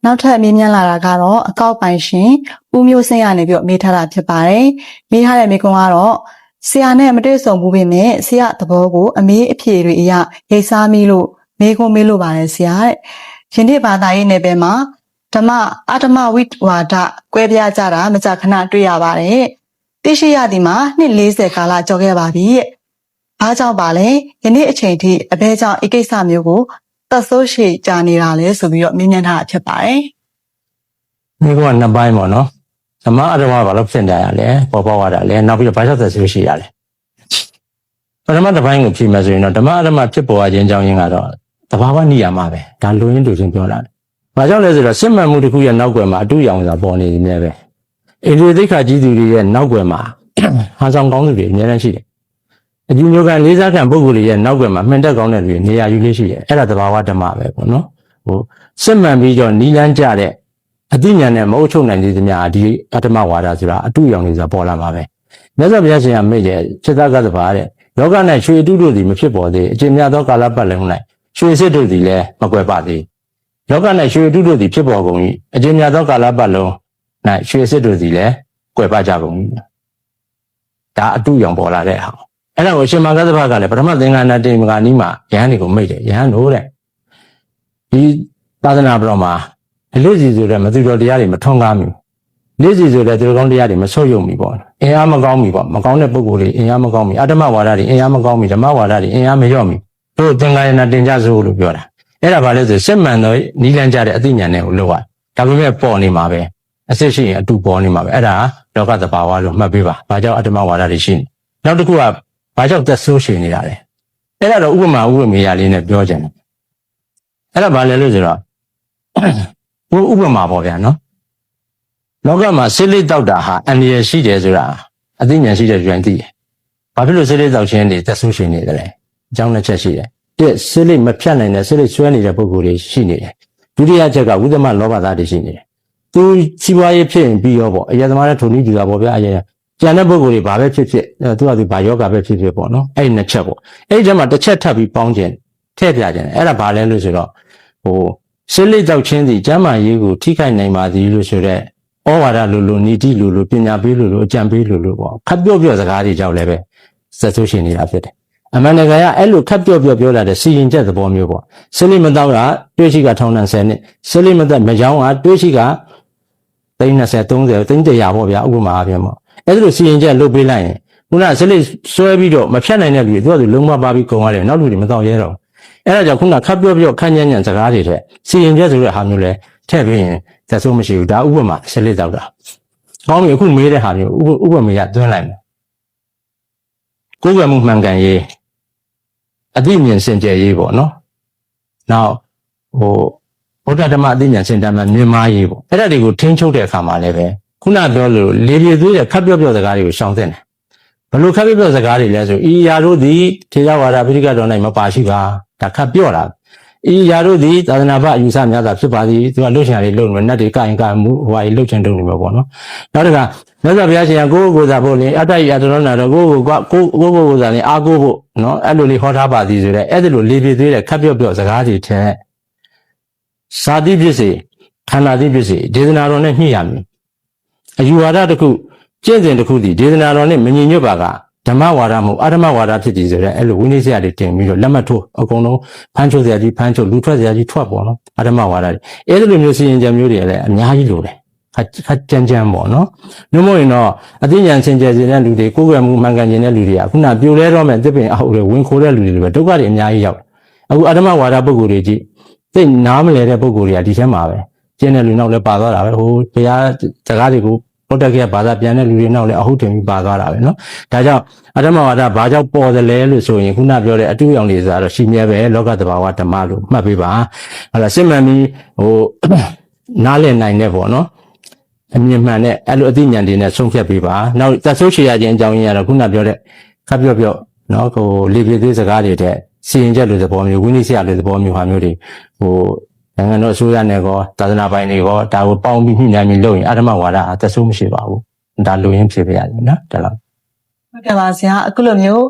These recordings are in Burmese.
နောက်ထပ်မေးမြန်းလာတာကတော့အကောက်ပိုင်ရှင်ဦးမျိုးစင်းရနေပြီးမေးထားတာဖြစ်ပါတယ်။မေးထားတဲ့မေးခွန်းကတော့ဆရာနဲ့မတွေ့ဆုံဘူးပေမဲ့ဆရာသဘောကိုအမေးအဖြေတွေအရရိတ်စားမိလို့မေးခွန်းမေးလို့ပါတယ်ဆရာတဲ့။ယနေ့ဘာသာရေးနယ်ပယ်မှာဓမ္မအတ္တမဝိဝါဒကွဲပြားကြတာမကြာခဏတွေ့ရပါတယ်။သိရှိရသည်မှာနှစ်40ကာလကျော်ခဲ့ပါပြီ။အားကြောင့်ပါလဲယနေ့အချိန်ထိအဘဲကြောင့်ဤကိစ္စမျိုးကိုသက်ဆိုးရှည်ကြာနေတာလဲဆိုပြီးတော့မြင်မြန်ထားတာဖြစ်ပါတယ်။ဒီကနှစ်ပိုင်းပေါ့နော်။ဓမ္မအတ္တမဘာလို့ဖြစ်နေရလဲပေါ်ပေါက်ရတာလဲနောက်ပြီးတော့ဘာကြောင့်သက်ဆိုးရှည်ရလဲ။ပထမတစ်ပိုင်းကိုဖြေမယ်ဆိုရင်တော့ဓမ္မအတ္တမဖြစ်ပေါ်ခြင်းအကြောင်းရင်းကတော့သဘာဝနိယာမပဲ။ဒါလူရင်းလူချင်းပြောတာ။ဘာကြောင့်လဲဆိုတော့စစ်မှန်မှုတစ်ခုရဲ့နောက်ွယ်မှာအတူရောင်စွာပေါ်နေနေပဲ။အိန္ဒိယသိက္ခာကြီးသူတွေရဲ့နောက်ွယ်မှာဟန်ဆောင်ကောင်းသူတွေအများကြီးရှိတယ်။အကျဉ်းချုပ်ကန်လေးစားခံပုဂ္ဂိုလ်တွေရဲ့နောက်ွယ်မှာမှန်တက်ကောင်းတဲ့လူတွေနေရာယူလေးရှိတယ်။အဲ့ဒါသဘာဝဓမ္မပဲပေါ့နော်။စစ်မှန်ပြီးတော့နီးလန်းကြတဲ့အသိဉာဏ်နဲ့မဟုတ်ချုပ်နိုင်သေးသမျှဒီအတ္တမဝါဒဆိုတာအတူရောင်နေဆိုတာပေါ်လာမှာပဲမြတ်စွာဘုရားရှင်ကမိတ်တယ်จิตကသဘာတဲ့ယောဂ၌ရွှေအတုတို့သည်မဖြစ်ပေါ်သေးအကျဉ်းများသောကာလပတ်လုံး၌ရွှေစစ်တို့သည်လည်းမကွယ်ပသေးယောဂ၌ရွှေအတုတို့သည်ဖြစ်ပေါ်ကုန်၏အကျဉ်းများသောကာလပတ်လုံး၌ရွှေစစ်တို့သည်လည်းကွယ်ပကြကုန်၏ဒါအတူရောင်ပေါ်လာတဲ့ဟာအဲ့ဒါကိုအရှင်မဂ္ဂသဘကလည်းပထမသင်္ကန်းတေမကနီးမှာယဟန်တွေကိုမိတ်တယ်ယဟန်တို့တဲ့ဒီသာသနာ့ဘတော်မှာလက်စီဆိုတဲ့မသူတော်တရားတွေမထွန်းကားမီလက်စီဆိုတဲ့သူတော်ကောင်းတရားတွေမဆုတ်ယုံမီပေါ့အင်အားမကောင်းမီပေါ့မကောင်းတဲ့ပုဂ္ဂိုလ်တွေအင်အားမကောင်းမီအတ္တမဝါဒတွေအင်အားမကောင်းမီဓမ္မဝါဒတွေအင်အားမလျော့မီတို့သင်္ကာယနာတင်ကြစို့လို့ပြောတာအဲ့ဒါဘာလဲဆိုစစ်မှန်သောနီးလန်းကြတဲ့အသိဉာဏ်တွေကိုလောက်ရဒါပေမဲ့ပေါ်နေမှာပဲအစစ်ရှိရင်အတူပေါ်နေမှာပဲအဲ့ဒါလောကသဘာဝလို့မှတ်ပေးပါဘာကြောင့်အတ္တမဝါဒတွေရှိနေနောက်တစ်ခုကဘာကြောင့်သက်ဆိုးရှည်နေတာလဲအဲ့ဒါတော့ဥပမာဥပမေယလေးနဲ့ပြောကြတယ်အဲ့ဒါဘာလဲလို့ဆိုတော့ဥပမာပေါ့ဗျာနော်လောကမှာစိလိတောက်တာဟာအန္တရာယ်ရှိတယ်ဆိုတာအသိဉာဏ်ရှိတဲ့ဉာဏ်သိတယ်ဘာဖြစ်လို့စိလိတောက်ခြင်းတွေသက်ဆိုးရှင်နေတယ်လဲအကြောင်းတစ်ချက်ရှိတယ်တစ်စိလိမဖြတ်နိုင်တဲ့စိလိဆွဲနေတဲ့ပုဂ္ဂိုလ်တွေရှိနေတယ်ဒုတိယချက်ကဝိသမလောဘသားတွေရှိနေတယ်သူစီးပွားရေးဖြစ်ရင်ပြီးရောပေါ့အယတမနဲ့ထုံနည်းကြတာပေါ့ဗျာအယကျန်တဲ့ပုဂ္ဂိုလ်တွေဘာပဲဖြစ်ဖြစ်သူကသူဘာယောဂပဲဖြစ်ဖြစ်ပေါ့နော်အဲ့ဒီနှစ်ချက်ပေါ့အဲ့ဒီထဲမှာတစ်ချက်ထပ်ပြီးပေါင်းခြင်းထည့်ပြခြင်းအဲ့ဒါဘာလဲလို့ဆိုတော့စိလိတောက်ခြင်းသည်ကျမ်းမာရေးကိုထိခိုက်နိုင်ပါသည်လို့ဆိုတဲ့ဩဝါဒလိုနီတိလိုပညာပေးလိုအကြံပေးလိုပေါ့ခပ်ပြော့စကားတွေကြောင့်လည်းပဲသက်ဆိုးရှင်နေတာဖြစ်တယ်အမှန်တကယ်ကအဲ့လိုခပ်ပြော့ပြောလာတဲ့စီရင်ချက်သဘောမျိုးပေါ့စိလိမတောက်ကတွေးရှိကထောင်တန်10နှစ်စိလိမသက်မယောင်းကတွေးရှိက30 30 100ပေါ့ဗျာဥပမာအပြင်ပေါ့အဲ့လိုစီရင်ချက်လုပ်ပေးလိုက်ရင်ခုနစိလိဆွဲပြီးတော့မဖြတ်နိုင်တဲ့လူတွေသူကသူလုံးမပါပြီးကုန်ရတယ်နောက်လူတွေမတော့ရဲတော့အဲ့ဒါကြောင့်ခုနခပ်ပြော့ခန့်ညံ့စကားတွေတဲ့စီရင်ချက်ဆိုတဲ့ဟာမျိုးလဲထည့်ပြီးရင်သက်ဆိုးမရှိဘူးဒါဥပမာစိလိတောက်တာကောင်းပြီအခုမေးတဲ့ဟာမျိုးဥပမာရသွင်းလိုက်မယ်ကိုယ်ကမှုမှန်ကန်ရေးအသိဉာဏ်စင်ကြယ်ရေးပေါ့နော်နောက်ဗုဒ္ဓဓမ္မအသိဉာဏ်စင်တမ်းမှာမြင်မာရေးပေါ့အဲ့ဒါတွေကိုထိန်းချုပ်တဲ့အခါမှာလည်းပဲခုနပြောလို့လေပြေသွေးတဲ့ခပ်ပြော့စကားတွေကိုရှောင်သင့်တယ်ဘလို့ခပ်ပြော့စကားတွေလဲဆိုဤရာတို့သည်ထေရဝါဒပိဋကတော်၌မပါရှိပါဒါခပ်ပြော့တာဤရာတို့သည်သာသနာ့ဘအယူဆများသာဖြစ်ပါသည်သူကလှုပ်ရှားလေးလှုပ်နေနတ်တွေကင်မှုဟိုဟာကြီးလှုပ်ချင်တုံနေမှာပေါ့နော်နောက်တစ်ခါမြတ်စွာဘုရားရှင်ကကိုယ်သာဖို့လေအတ္တယတရောနာတော့ကိုယ်သာလေအားကိုးဖို့နော်အဲ့လိုလေးဟောထားပါသည်ဆိုတဲ့အဲ့ဒီလိုလေပြေသေးတဲ့ခပ်ပြော့စကားတွေထက်ဇာတိဖြစ်စေခန္ဓာတိဖြစ်စေဒေသနာတော်နဲ့ညှိရမယ်အယူဝါဒတစ်ခုကျင့်စဉ်တစ်ခုဒီဒေသနာတော်နဲ့မညီညွတ်ပါကဓမ္မဝါဒမဟုတ်အဓမ္မဝါဒဖြစ်တည်ဆိုတဲ့အဲ့လိုဝိနည်းစရာတွေတင်ပြီးတော့လက်မှတ်ထိုးအကုန်လုံးဖမ်းချုပ်စရာကြီးဖမ်းချုပ်လူထွက်စရာကြီးထွက်ပေါ့နော်အဓမ္မဝါဒတွေအဲ့ဒီလိုမျိုးစီရင်ကြံမျိုးတွေလည်းအများကြီးလိုတယ်ခက်ကြမ်းပေါ့နော်နှုတ်မဟုတ်ရင်တော့အသိဉာဏ်စင်ကြယ်စေတဲ့လူတွေကိုယ်ွယ်မှုမှန်ကန်ခြင်းတဲ့လူတွေကခုနပြိုလဲတော့မဲ့တစ်ပင်အောက်တွေဝင်ခိုးတဲ့လူတွေပဲဒုက္ခတွေအများကြီးရောက်အခုအဓမ္မဝါဒပုဂ္ဂိုလ်တွေကြီးသိနားမလဲတဲ့ပုဂ္ဂိုလ်တွေကဒီထဲမှာပဲကျင်းတဲ့လူနောက်လည်းပါသွားတာပဲဟိုဘုရားစကားတွေကိုဘုဒ္ဓဂေဘာသာပြန်တဲ့လူတွေနောက်လည်းအဟုတ်တင်ပြီးပါသွားတာပဲနော်ဒါကြောင့်အဓမ္မဝါဒဘာကြောင့်ပေါ်သလဲလို့ဆိုရင်ခုနပြောတဲ့အတူရောင်တွေဆိုတော့ရှိမြဲပဲလောကသဘာဝဓမ္မလို့မှတ်ပေးပါဟုတ်လားစစ်မှန်ပြီးနားလည်နိုင်တဲ့ပေါ့နော်အမြင်မှန်တဲ့အဲ့လိုအသိဉာဏ်တွေနဲ့ဆုံးဖြတ်ပေးပါနောက်သက်ဆိုးရှည်ရခြင်းအကြောင်းရင်းကတော့ခုနပြောတဲ့ခပ်ပြော့နော်လေပြေသေးစကားတွေတဲ့စီရင်ချက်လိုသဘောမျိုးဝိနည်းစရာလိုသဘောမျိုးဟာမျိုးတွေနိုင်ငံတော်အစိုးရနဲ့ကောသာသနာပိုင်တွေကောဒါကိုပေါင်းပြီးညှိနှိုင်းပြီးလုပ်ရင်အဓမ္မဝါဒသက်ဆိုးမရှိပါဘူးဒါလိုရင်းဖြစ်ပြရတယ်နော်ဒါလောက်ဟုတ်ကဲ့ပါဆရာအခုလိုမျို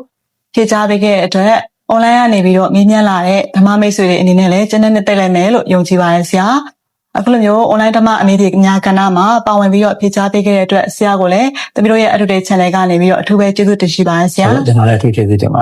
းဖြေကြားပေးခဲ့တဲ့အတွက် online ကနေပြီးတော့မေးမြန်းလာတဲ့ဓမ္မမိတ်ဆွေတွေအနေနဲ့လည်းကျဉ်းတဲ့တက်လိုက်မယ်လို့ယုံကြည်ပါတယ်ဆရာ အခုလိုမျိုး online ဓမ္မအမေဒီညာကဏ္ဍမှာပါဝင်ပြီးတော့ဖြေကြားပေးခဲ့တဲ့အတွက်ဆရာကိုလည်းတမီးတို့ရဲ့ Educate Channel ကနေပြီးတော့အထူးပဲကျေးဇူးတင်ရှိပါတယ်ဆရာ ကျွန်တော်လည်းအထူးကျေးဇူးတင်ပါတယ်